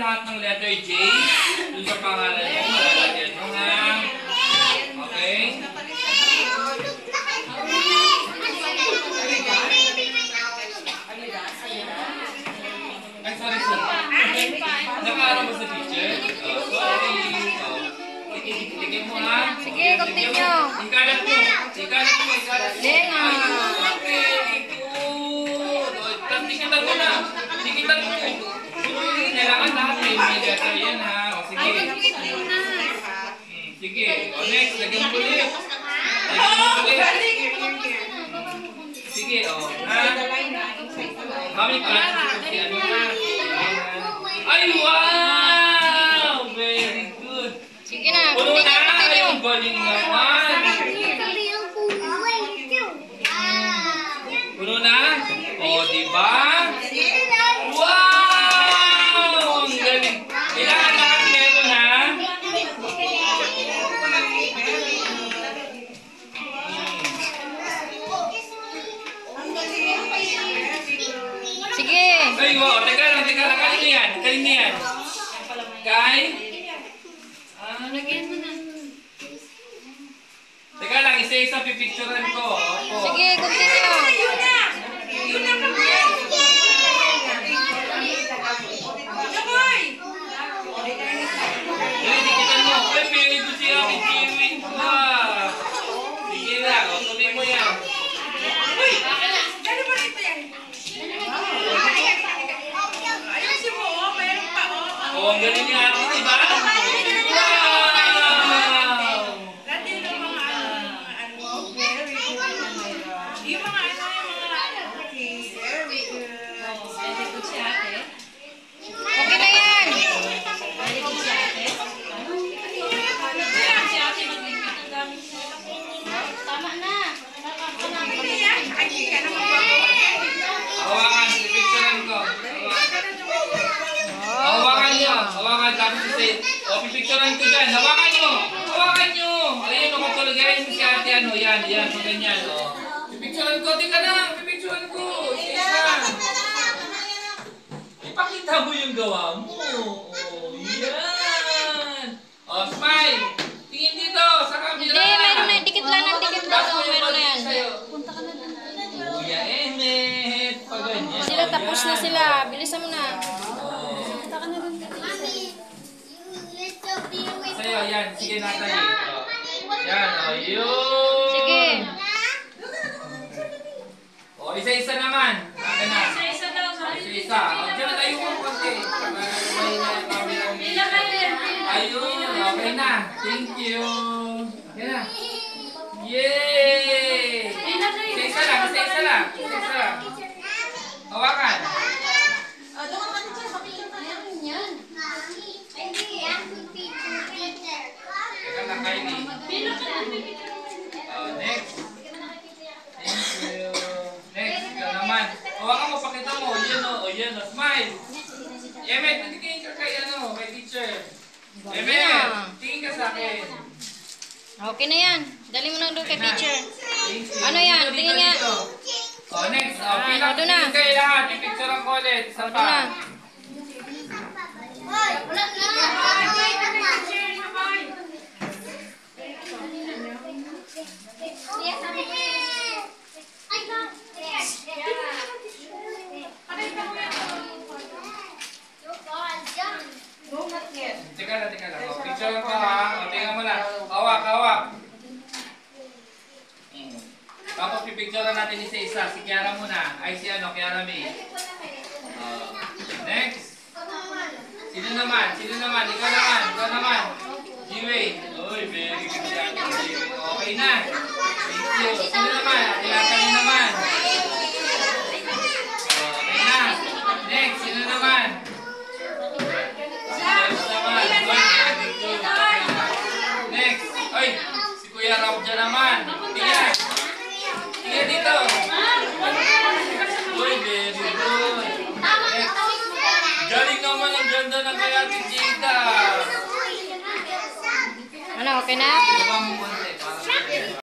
lahat ng letter J, dun sa pangalan mo, malalagyan mo ha. Okay? Ay, sorry. Nakaaraw mo sa teacher? Sorry. Sige mo ha. Sige, continue. Ikalat mo. Ikalat mo. Lenga. Okay, good. Tapos dikitan mo na. Dikitan mo. Kailangan lahat may letter yan ha. O sige. Sige. O next, lagyan mo ulit. Lagyan mo ulit. Sige, o. Ha? Kami pa. Ano ha? Ay, wow! Very good. Sige na, Puno na. continue. Ay, galing naman. Puno na? O, diba? Wow! Ang galing. Kailangan lahat meron ha? Sige. Ay, wow. Teka lang. Kaling na yan. Kaling na yan. Kay? Lagyan mo na. Teka lang. Isa-isa pipicturean ko. Opo. Sige, continue. Ay, dikitan mo. Ay, pili ko siya. Kikiwin ko ha. Sige lang. O, tuloy mo yan. O, ang galing niya. Diba? Okay na yan. Tama na. Hawakan. Pipicturean ko. Hawakan nyo. Hawakan. Tapos kasi. O, pipicturean ko dyan. Hawakan nyo. Hawakan nyo. Ayan o, kapalagayin mo si ate. Ano, yan. Yan. Pag ganyan. O. Pipicturean ko. Tika na. Pipicturean ko. Isa. Ipakita mo yung gawa mo. O, yan. O, smile. Tingin dito. Sa camera. Hindi, meron na. Dikit lang ng dikit lang. Tapos yung Meron na yan. sa'yo. Kuya Emmet. Pag ganyan. Sila, O, tapos na yan. sila. Bilisan mo na. Sa'yo, yan. Sige, Natalie. O. Yan, o. Yun. Sige. O, isa-isa naman. Akin na. Isa-isa. O, dyan na tayo kung konti. May camera. Ayun. Okay na. Thank you. Okay na. Yay! Isa-isa lang. Isa-isa lang. Isa-isa lang. Hawakan. Teka lang, Kylie. Next. Thank you. Next, ikaw naman. Hawakan mo, pakita mo. Yan o, yan o. Smile. Emmet, tingin ka kay ano, kay teacher. Emmet, tingin ka sa akin. Okay na yan. Dali mo na doon kay teacher. Thank you. Ano yan? Dito, Tingin dito, nga. dito. O, next. O, Ado na. tingin kayo lahat. Pipicture ang ulit. Isa Ano pa. na? Teka lang. O, picture lang ko ha. O, tingnan mo na. Hawak, hawak. Tapos pipicture natin isa-isa. Si Kiara muna. Ay, si ano, Kiara May. Next. Sino naman? Ikaw naman. Jiwei. Uy, very good job. Okay na. Thank you. Sino naman? Ate naman. Okay na. Next, sino naman? James naman. Uy, very good. Okay na. Next. Uy, si Kuya Rob dyan naman. Tingnan. Tingnan dito. Uy, very good. Next. Galing naman ang ganda ng kaya si Jada. Ano, okay na? Ibang